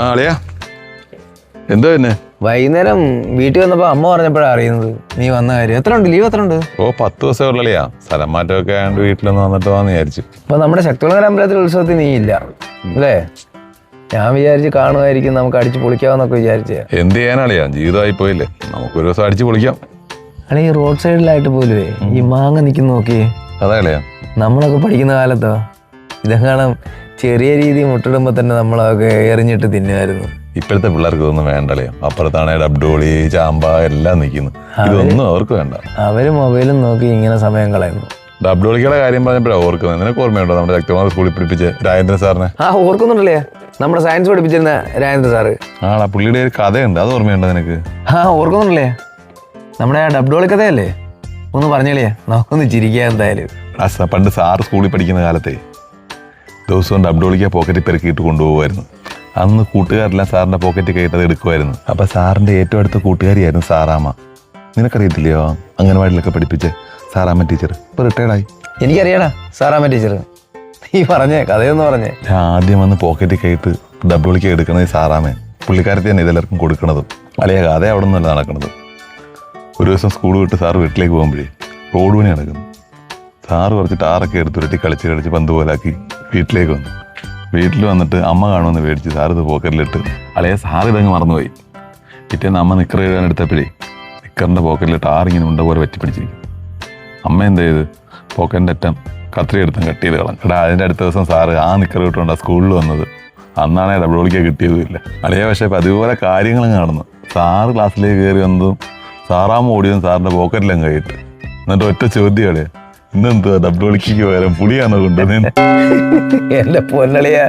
ആ അളിയാ എന്തോ തന്നെ വൈകുന്നേരം വീട്ടിൽ വന്നപ്പോ അമ്മ പറഞ്ഞപ്പോഴാണ് അറിയുന്നത് നീ വന്ന കാര്യം. എത്ര ഉണ്ട് ലീവ്? എത്ര ഉണ്ട്? ഓ 10 ദിവസമേ ഉള്ളിയാ. സ്ഥലം മാറ്റമൊക്കെ ആയതുകൊണ്ട് വീട്ടിലൊന്ന് വന്നിട്ട് പോകാന്ന് വിചാരിച്ചു. അപ്പൊ നമ്മുടെ ശക്തികുളങ്ങര അമ്പലത്തിൽ ഉത്സവത്തിൽ നീ ഇല്ല അല്ലേ? ഞാൻ വിചാരിച്ച് കാണുമായിരിക്കും, നമുക്ക് അടിച്ച് പൊളിക്കാമെന്നൊക്കെ വിചാരിച്ചേ. എന്ത് ചെയ്യാനളിയാ, ജീവിതമായി പോയില്ലേ, നമുക്കൊരു ദിവസം അടിച്ച് പൊളിക്കാം. അല്ലെ ഈ റോഡ് സൈഡിലായിട്ട് പോലുവേ ഈ മാങ്ങ നിൽക്കുന്ന നോക്കിയേ. അതാ കളിയാ, നമ്മളൊക്കെ പഠിക്കുന്ന കാലത്തോ ഇതെങ്ങനെ ചെറിയ രീതി മുട്ടിടുമ്പോ തന്നെ നമ്മളൊക്കെ എറിഞ്ഞിട്ട് തിന്നുമായിരുന്നു. ഇപ്പോഴത്തെ പിള്ളേർക്ക് ഇതൊന്നും വേണ്ടളിയാ. അപ്പുറത്താണെ ഡബ്ഡോളി ചാമ്പ എല്ലാം നിൽക്കുന്നു. ഇതൊന്നും അവർക്ക് വേണ്ട. അവര് മൊബൈലും നോക്കി ഇങ്ങനെ സമയം കളയുന്നു. ഡബ്ഡോളിക്കുടെ കാര്യം പറഞ്ഞപ്പോഴാണ് ഓർക്കുന്നത്. നിനക്ക് ഓർമ്മയുണ്ടോ നമ്മുടെ ശക്തികുളങ്ങര സ്കൂളിൽ പഠിപ്പിച്ച് രാജേന്ദ്രൻ സാറിനെ? ആ ഓർക്കുന്നുണ്ടല്ലേ, നമ്മുടെ സയൻസ് പഠിപ്പിച്ചിരുന്ന രാജേന്ദ്ര സാറ്. ആളാ, പുള്ളിയുടെ ഒരു കഥയുണ്ട്, അത് ഓർമ്മയുണ്ടോ നിനക്ക്? ആ ഓർക്കുന്നുണ്ടല്ലേ, നമ്മുടെ ആ ഡബ്ഡോളി കഥയല്ലേ? ഒന്ന് പറഞ്ഞില്ലേ, നമുക്കൊന്ന് ചിരിക്കുക എന്തായാലും. പണ്ട് സാറ് സ്കൂളിൽ പഠിക്കുന്ന കാലത്തെ ദിവസവും ഡബ്ഡോളിക്ക പോക്കറ്റിൽ പെരുക്കിയിട്ട് കൊണ്ടുപോകുമായിരുന്നു. അന്ന് കൂട്ടുകാരെല്ലാം സാറിൻ്റെ പോക്കറ്റിൽ കയറ്റത് എടുക്കുമായിരുന്നു. അപ്പം സാറിൻ്റെ ഏറ്റവും അടുത്ത കൂട്ടുകാരിയായിരുന്നു സാറാമ്മ. നിനക്കറിയത്തില്ലയോ അംഗനവാടിയിലൊക്കെ പഠിപ്പിച്ച് സാറാമ്മ ടീച്ചർ? ഇപ്പോൾ റിട്ടയർഡായി. എനിക്കറിയാടാ സാറാമ്മ ടീച്ചർ. നീ പറഞ്ഞേ കഥയൊന്ന് പറഞ്ഞേ. ആദ്യം വന്ന് പോക്കറ്റിൽ കയറ്റ് ഡബ്ഡോളിക്ക എടുക്കണത് സാറാമ്മ. പുള്ളിക്കാരത്തി തന്നെ ഇതെല്ലാവർക്കും കൊടുക്കണതും. അല്ലേ കഥ അവിടെ നിന്നല്ല നടക്കണത്. ഒരു ദിവസം സ്കൂൾ വിട്ട് സാറ് വീട്ടിലേക്ക് പോകുമ്പോഴേ റോഡ് പണി നടക്കുന്നു. സാറ് കുറച്ച് ടാറൊക്കെ എടുത്തുരുട്ടി കളിച്ച് പന്ത് പോലാക്കി വീട്ടിലേക്ക് വന്നു. വീട്ടിൽ വന്നിട്ട് അമ്മ കാണുമെന്ന് പേടിച്ച് സാറ് ഇത് പോക്കറ്റിലിട്ട് അളയെ സാറ് ഇതങ്ങ് മറന്നുപോയി. പിറ്റേന്ന് അമ്മ നിക്കർ എഴുതാൻ എടുത്തപ്പോഴേ നിക്കറിൻ്റെ പോക്കറ്റിൽ ടാറിങ്ങനെ ഉണ്ട പോലെ പറ്റിപ്പിടിച്ചിരിക്കും. അമ്മ എന്താ ചെയ്ത് പോക്കറ്റിൻ്റെ അറ്റം കത്രി എടുത്തും കട്ട് ചെയ്ത് കളഞ്ഞു. എടാ അതിൻ്റെ അടുത്ത ദിവസം സാറ് ആ നിക്കർ ഇട്ടുകൊണ്ടാണ് സ്കൂളിൽ വന്നത്. അന്നാണേ ഡബ്ഡോളിക്ക കിട്ടിയതുമില്ല. അളയെ പക്ഷേ അതുപോലെ കാര്യങ്ങളും കാണുന്നു. സാറ് ക്ലാസ്സിലേക്ക് കയറി വന്നതും സാറാമ്മ ഓടിയതും സാറിൻ്റെ പോക്കറ്റിലും കൈയിട്ട്. എന്നിട്ട് ഒറ്റ ചോദ്യം അളയെ, ഇന്നെന്താ ഡബ്ഡോളിക്ക് പകരം പുളിയാണോ കൊണ്ടുവന്നേ? എന്റെ പൊന്നളിയാ.